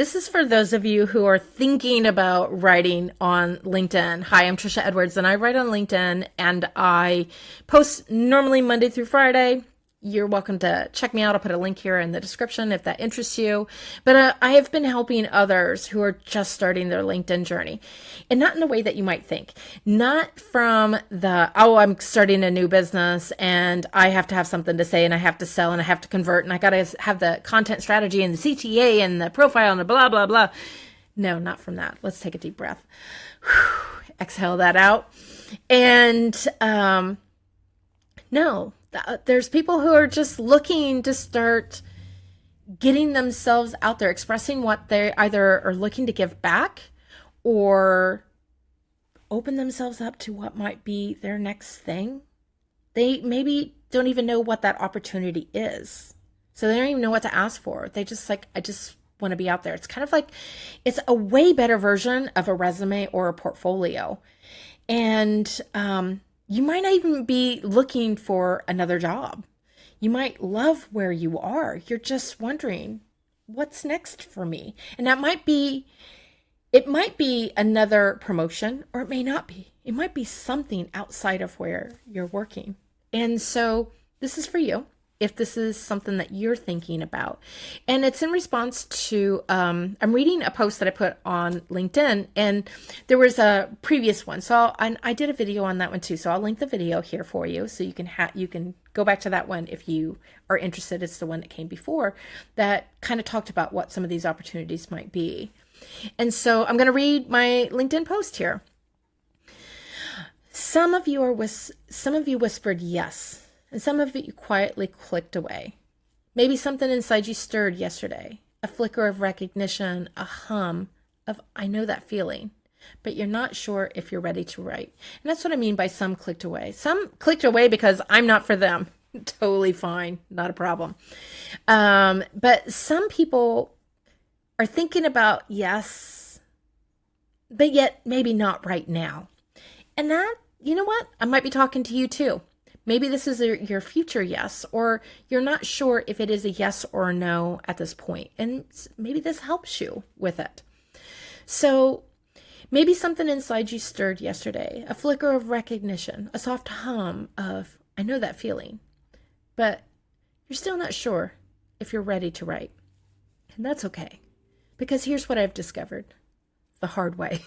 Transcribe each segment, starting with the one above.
This is for those of you who are thinking about writing on LinkedIn. Hi, I'm Trisha Edwards, and I write on LinkedIn, and I post normally Monday through Friday. You're welcome to check me out. I'll put a link here in the description if that interests you. But I have been helping others who are just starting their LinkedIn journey, and not in the way that you might think. Not from the, oh, I'm starting a new business and I have to have something to say and I have to sell and I have to convert and I got to have the content strategy and the CTA and the profile and the blah, blah, blah. No, not from that. Let's take a deep breath. Exhale that out. And no. There's people who are just looking to start getting themselves out there, expressing what they either are looking to give back or open themselves up to what might be their next thing. They maybe don't even know what that opportunity is. So they don't even know what to ask for. They just like, I just want to be out there. It's kind of like, it's a way better version of a resume or a portfolio. And, you might not even be looking for another job. You might love where you are. You're just wondering, what's next for me? And it might be another promotion, or it may not be. It might be something outside of where you're working. And so this is for you, if this is something that you're thinking about. And it's in response to, I'm reading a post that I put on LinkedIn, and there was a previous one. So I did a video on that one too. So I'll link the video here for you. So you can go back to that one if you are interested. It's the one that came before that kind of talked about what some of these opportunities might be. And so I'm going to read my LinkedIn post here. Some of you whispered yes. And some of you quietly clicked away. Maybe something inside you stirred yesterday. A flicker of recognition, a hum of, I know that feeling. But you're not sure if you're ready to write. And that's what I mean by some clicked away. Some clicked away because I'm not for them. Totally fine. Not a problem. But some people are thinking about yes, but yet maybe not right now. And that, you know what? I might be talking to you too. Maybe this is your future yes, or you're not sure if it is a yes or a no at this point. And maybe this helps you with it. So maybe something inside you stirred yesterday, a flicker of recognition, a soft hum of, I know that feeling, but you're still not sure if you're ready to write. And that's okay, because here's what I've discovered the hard way.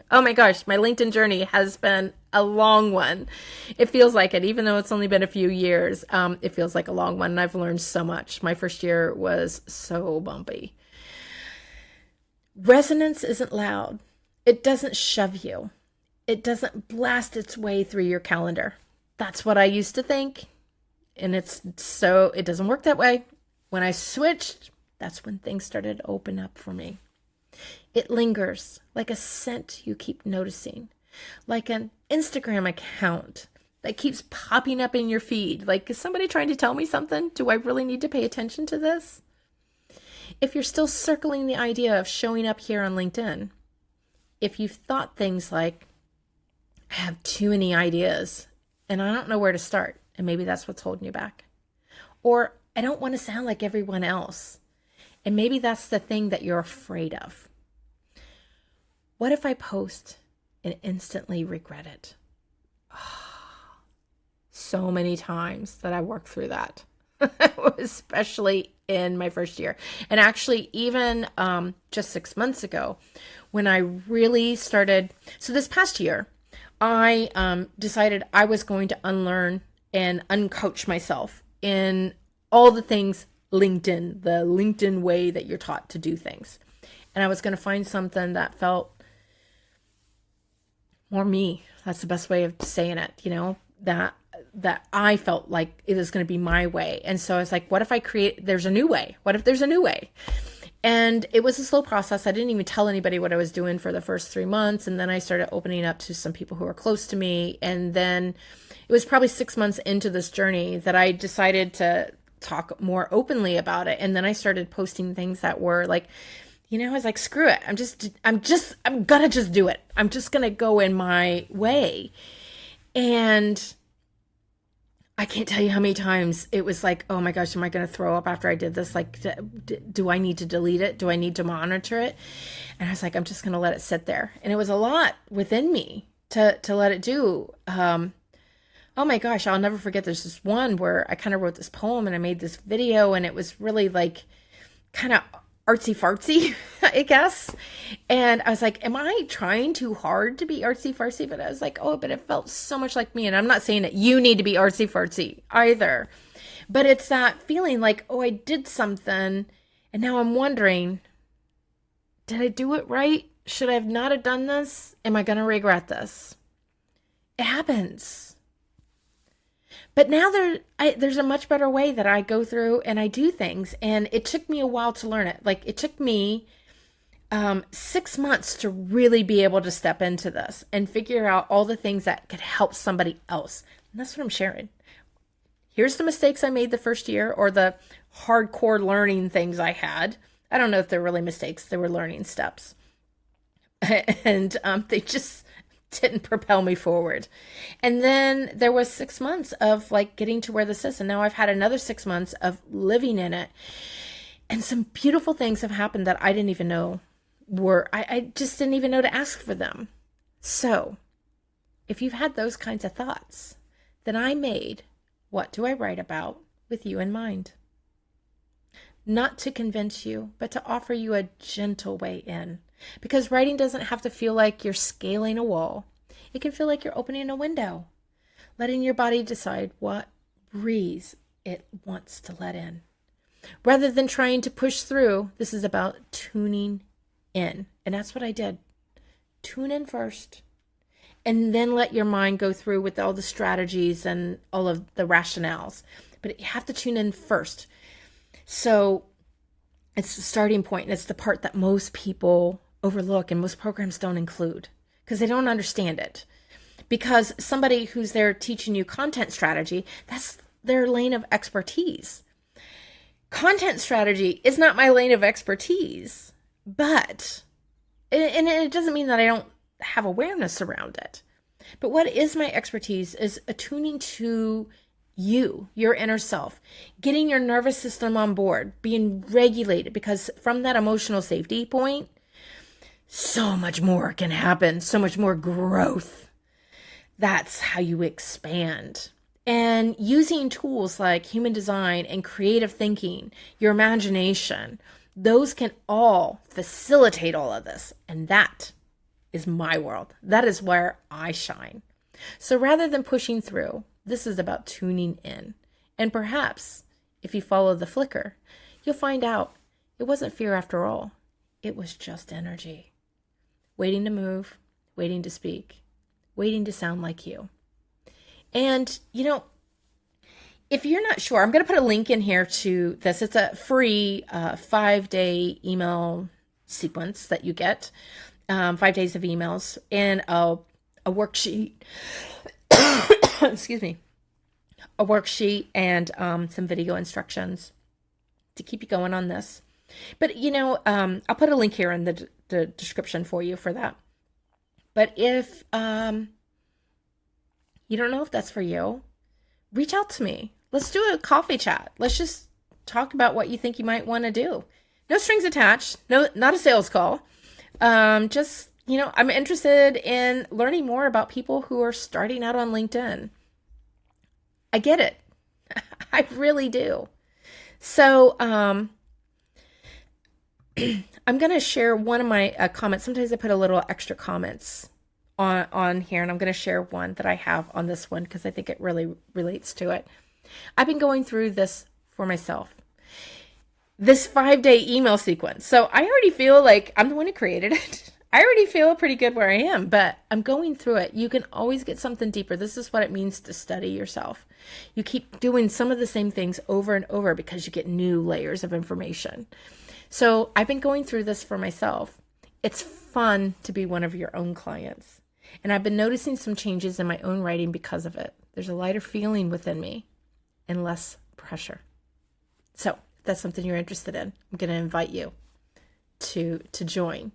Oh my gosh, my LinkedIn journey has been a long one. It feels like it, even though it's only been a few years. It feels like a long one, and I've learned so much. My first year was so bumpy. Resonance isn't loud. It doesn't shove you. It doesn't blast its way through your calendar. That's what I used to think, and it doesn't work that way. When I switched, that's when things started to open up for me. It lingers like a scent you keep noticing, like an Instagram account that keeps popping up in your feed. Like, is somebody trying to tell me something? Do I really need to pay attention to this? If you're still circling the idea of showing up here on LinkedIn, if you've thought things like, I have too many ideas and I don't know where to start, and maybe that's what's holding you back. Or I don't want to sound like everyone else. And maybe that's the thing that you're afraid of. What if I post and instantly regret it? So many times that I worked through that, especially in my first year. And actually, even just 6 months ago, when I really started, so this past year, I decided I was going to unlearn and uncoach myself in all the things LinkedIn, the LinkedIn way that you're taught to do things. And I was going to find something that felt more me. That's the best way of saying it, that I felt like it was going to be my way. And so I was like, what if there's a new way? What if there's a new way? And it was a slow process. I didn't even tell anybody what I was doing for the first 3 months. And then I started opening up to some people who are close to me. And then it was probably 6 months into this journey that I decided to talk more openly about it. And then I started posting things that were like, I was like, screw it. I'm gonna just do it. I'm just gonna go in my way. And I can't tell you how many times it was like, oh my gosh, am I going to throw up after I did this? Like, do I need to delete it? Do I need to monitor it? And I was like, I'm just going to let it sit there. And it was a lot within me to let it do. Oh my gosh, I'll never forget. There's this one where I kind of wrote this poem and I made this video, and it was really like kind of artsy fartsy, I guess. And I was like, am I trying too hard to be artsy fartsy? But I was like, oh, but it felt so much like me. And I'm not saying that you need to be artsy fartsy either, but it's that feeling like, oh, I did something and now I'm wondering, did I do it right? Should I have not have done this? Am I going to regret this? It happens. But now there's a much better way that I go through and I do things. And it took me a while to learn it. Like, it took me 6 months to really be able to step into this and figure out all the things that could help somebody else. And that's what I'm sharing. Here's the mistakes I made the first year, or the hardcore learning things I had. I don't know if they're really mistakes. They were learning steps. And they just didn't propel me forward. And then there was 6 months of like getting to where this is. And now I've had another 6 months of living in it. And some beautiful things have happened that I didn't even know I just didn't even know to ask for them. So if you've had those kinds of thoughts, then I made What Do I Write About with you in mind. Not to convince you, but to offer you a gentle way in. Because writing doesn't have to feel like you're scaling a wall. It can feel like you're opening a window, letting your body decide what breeze it wants to let in. Rather than trying to push through, this is about tuning in. And that's what I did. Tune in first, and then let your mind go through with all the strategies and all of the rationales. But you have to tune in first. So it's the starting point, and it's the part that most people overlook and most programs don't include because they don't understand it. Because somebody who's there teaching you content strategy, that's their lane of expertise. Content strategy is not my lane of expertise, but, and it doesn't mean that I don't have awareness around it. But what is my expertise is attuning to you, your inner self, getting your nervous system on board, being regulated, because from that emotional safety point, so much more can happen, so much more growth. That's how you expand. And using tools like human design and creative thinking, your imagination, those can all facilitate all of this. And that is my world. That is where I shine. So rather than pushing through, this is about tuning in. And perhaps if you follow the flicker, you'll find out it wasn't fear after all. It was just energy. Waiting to move, waiting to speak, waiting to sound like you. And, if you're not sure, I'm going to put a link in here to this. It's a free 5-day email sequence that you get, 5 days of emails, and a worksheet. Excuse me. A worksheet and some video instructions to keep you going on this. But, I'll put a link here in the description for you for that. But if you don't know if that's for you, reach out to me. Let's do a coffee chat. Let's just talk about what you think you might want to do. No strings attached. No, not a sales call. Just, I'm interested in learning more about people who are starting out on LinkedIn. I get it. I really do. So, I'm going to share one of my comments. Sometimes I put a little extra comments on here, and I'm going to share one that I have on this one because I think it really relates to it. I've been going through this for myself. This 5-day email sequence. So I already feel like I'm the one who created it. I already feel pretty good where I am, but I'm going through it. You can always get something deeper. This is what it means to study yourself. You keep doing some of the same things over and over because you get new layers of information. So I've been going through this for myself. It's fun to be one of your own clients. And I've been noticing some changes in my own writing because of it. There's a lighter feeling within me and less pressure. So if that's something you're interested in, I'm going to invite you to join.